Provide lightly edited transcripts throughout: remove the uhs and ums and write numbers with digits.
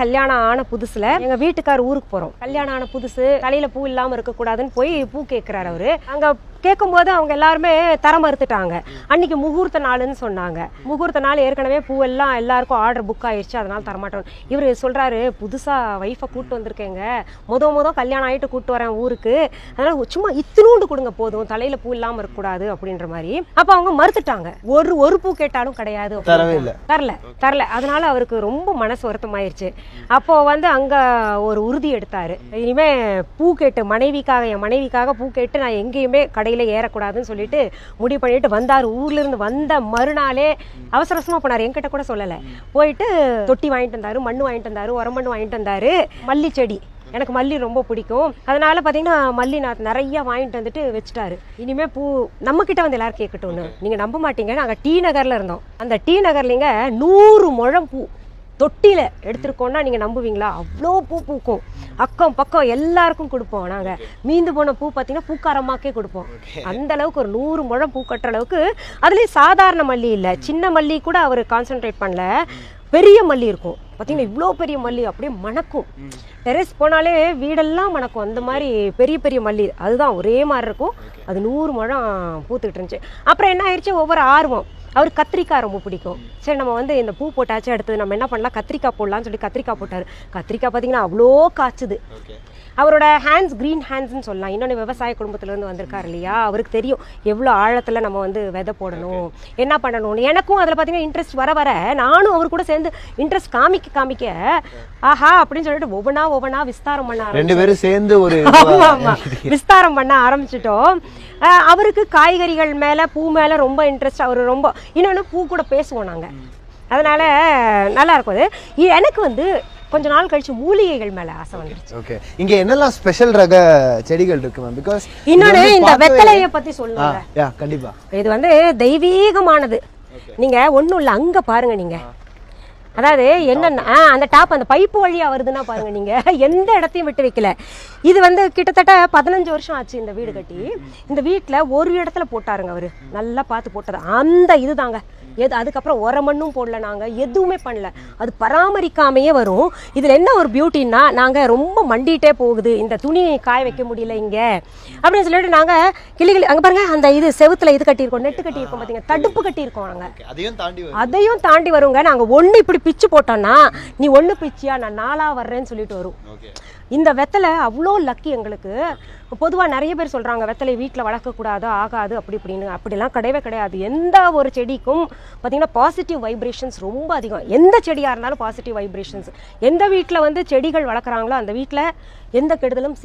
கல்யாணம் ஆன புதுசுல எங்க வீட்டுக்கார் ஊருக்கு போறோம். கல்யாணம் ஆன புதுசு, தலையில பூ இல்லாம இருக்க கூடாதுன்னு போய் பூ கேட்கிறாரு அவரு. அங்க கேட்கும்போது அவங்க எல்லாருமே தர மறுத்துட்டாங்க. அன்னைக்கு முகூர்த்த நாள்னு சொன்னாங்க. முகூர்த்த நாள் ஏற்கனவே பூவெல்லாம் எல்லாருக்கும் ஆர்டர் புக் ஆயிடுச்சு, அதனால தரமாட்டோம். இவர் சொல்றாரு, புதுசா ஒய்ஃபை கூப்பிட்டு வந்திருக்கேங்க, முத கல்யாணம் ஆயிட்டு கூப்பிட்டு வரேன் ஊருக்கு, அதனால சும்மா இத்தினூண்டு கொடுங்க போதும், தலையில பூ இல்லாம இருக்கக்கூடாது அப்படின்ற மாதிரி. அப்ப அவங்க மறுத்துட்டாங்க. ஒரு பூ கேட்டாலும் கிடையாது, தரல. அதனால அவருக்கு ரொம்ப மனசு வருத்தமாயிருச்சு. அப்போ அங்க ஒரு உறுதி எடுத்தாரு, இனிமே பூ கேட்டு என் மனைவிக்காக பூ கேட்டு நான் எங்கேயுமே கடையில ஏறக்கூடாதுன்னு சொல்லிட்டு முடிவு பண்ணிட்டு வந்தாரு. ஊர்ல இருந்து வந்த மறுநாளே அவசரமா போனாரு, என்கிட்ட கூட சொல்லல. போயிட்டு தொட்டி வாங்கிட்டு வந்தாரு, மண்ணு வாங்கிட்டு வந்தாரு, உரமண்ணு வாங்கிட்டு வந்தாரு, மல்லி செடி, எனக்கு மல்லி ரொம்ப பிடிக்கும், அதனால பாத்தீங்கன்னா மல்லி நான் நிறைய வாங்கிட்டு வந்துட்டு வச்சுட்டாரு. இனிமே பூ நம்ம கிட்ட எல்லாரும் கேட்கட்டும்னு. நீங்க நம்ப மாட்டீங்க, நாங்க டி நகர்ல இருந்தோம். அந்த டி நகர்லங்க 100 முழம் பூ தொட்டியில எடுத்திருக்கோம்னா நீங்க நம்புவீங்களா? அவ்வளோ பூ பூக்கும். அக்கம் பக்கம் எல்லாருக்கும் கொடுப்போம். நாங்க மீந்து போன பூ பார்த்தீங்கன்னா பூக்காரமாக்கே கொடுப்போம். அந்த அளவுக்கு ஒரு 100 முழம் பூ கட்டுற அளவுக்கு. அதுலேயும் சாதாரண மல்லி இல்லை, சின்ன மல்லி கூட அவர் கான்சென்ட்ரேட் பண்ணல, பெரிய மல்லி இருக்கும். பார்த்தீங்கன்னா இவ்வளோ பெரிய மல்லி அப்படியே மணக்கும். டெரஸ் போனாலே வீடெல்லாம் மணக்கும். அந்த மாதிரி பெரிய பெரிய மல்லி, அதுதான் ஒரே மாதிரி இருக்கும். அது 100 முழம் பூத்துக்கிட்டு இருந்துச்சு. அப்புறம் என்ன ஆயிடுச்சு, ஒவ்வொரு ஆர்வம். அவர் கத்திரிக்காய் ரொம்ப பிடிக்கும். சரி நம்ம இந்த பூ போட்டாச்சு, அடுத்தது நம்ம என்ன பண்ணலாம், கத்திரிக்காய் போடலாம்னு சொல்லி கத்திரிக்காய் போட்டார். கத்திரிக்காய் பார்த்தீங்கன்னா அவ்வளோ காய்ச்சுது. அவரோட ஹேண்ட்ஸ் க்ரீன் ஹேண்ட்ஸ்ன்னு சொல்லலாம். இன்னொன்று விவசாய குடும்பத்திலேருந்து வந்திருக்காரு இல்லையா, அவருக்கு தெரியும் எவ்வளோ ஆழத்தில் நம்ம விதை போடணும், என்ன பண்ணணும்னு. எனக்கும் அதில் பார்த்தீங்கன்னா இன்ட்ரெஸ்ட் வர நானும் அவர் கூட சேர்ந்து இன்ட்ரெஸ்ட் காமிக்க ஆஹா அப்படின்னு சொல்லிட்டு ஒவ்வொன்றா விஸ்தாரம் பண்ண விஸ்தாரம் பண்ண ஆரம்பிச்சிட்டோம். அவருக்கு காய்கறிகள் மேலே பூ மேலே ரொம்ப இன்ட்ரெஸ்ட். அவர் ரொம்ப இன்னொன்று பூ கூட பேசுவோம் நாங்கள், அதனால நல்லா இருக்கும் அது. எனக்கு கொஞ்ச நாள் கழிச்சு மூலிகைகள் மேல ஆசை வந்துருச்சு. ஓகே, இங்க என்னெல்லாம் ஸ்பெஷல் ரக செடிகள் இருக்கு மேம்? பிகாஸ் இன்னொன்னு இந்த வெத்தலையை பத்தி சொல்லுங்க. யா கண்டிப்பா. இது தெய்வீகமானது. நீங்க ஒண்ணும் இல்ல, அங்க பாருங்க நீங்க. அதாவது என்னன்னா அந்த டாப் அந்த பைப்பு வழியா வருதுன்னா பாருங்க, நீங்க எந்த இடத்தையும் விட்டு வைக்கல. இது கிட்டத்தட்ட 15 வருஷம் ஆச்சு இந்த வீடு கட்டி. இந்த வீட்டுல ஒரு இடத்துல போட்டாருங்க அவரு, நல்லா பார்த்து போட்டது அந்த இதுதாங்க. அதுக்கப்புறம் உரமண்ணும் போடல, நாங்க எதுவுமே பண்ணல. அது பராமரிக்காமையே வரும். இதுல என்ன ஒரு பியூட்டின்னா, நாங்க ரொம்ப மண்டிட்டே போகுது, இந்த துணி காய வைக்க முடியல இங்க அப்படின்னு சொல்லிட்டு நாங்க கிளிகள் அங்க பாருங்க, அந்த இது செவுத்துல இது கட்டியிருக்கோம், நெட்டு கட்டியிருக்கோம், பாத்தீங்க, தடுப்பு கட்டியிருக்கோம். நாங்க அதையும் தாண்டி வருங்க. நாங்க ஒண்ணு இப்படி பிச்சு போட்டோம்னா, நீ ஒண்ணு பிச்சியா நான் 4ஆ வர்றேன்னு சொல்லிட்டு வரும். இந்த வெத்தலை அவ்வளோ லக்கி எங்களுக்கு. பொதுவாக நிறைய பேர் சொல்கிறாங்க வெத்தலை வீட்டில் வளர்க்கக்கூடாது, ஆகாது, அப்படி இப்படின்னு. அப்படிலாம் கிடையாது. எந்த ஒரு செடிக்கும் பார்த்தீங்கன்னா பாசிட்டிவ் வைப்ரேஷன்ஸ் ரொம்ப அதிகம். எந்த செடியாக இருந்தாலும் பாசிட்டிவ் வைப்ரேஷன்ஸ். எந்த வீட்டில் செடிகள் வளர்க்குறாங்களோ அந்த வீட்டில் எந்த கெடுதலும்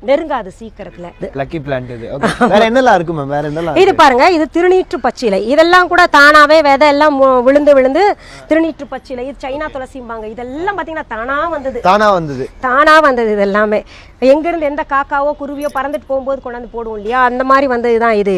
நெருங்காது சீக்கிரத்தில். லக்கி பிளான்ட் இது. வேற என்னலாம் இருக்கு மேம்? வேற என்னலாம்? இது பாருங்க, இது திருநீற்று பச்சிலை. இதெல்லாம் கூட தானாவே விதை எல்லாம் விழுந்து திருநீற்று பச்சிலை, இது சைனா துளசிம்பாங்க. இதெல்லாம் பார்த்தீங்கன்னா தானா வந்தது. இது எல்லாமே எங்கிருந்து எந்த காக்காவோ குருவியோ பறந்துட்டு போகும்போது கொண்டாந்து போடுவோம் இல்லையா, அந்த மாதிரி வந்ததுதான் இது.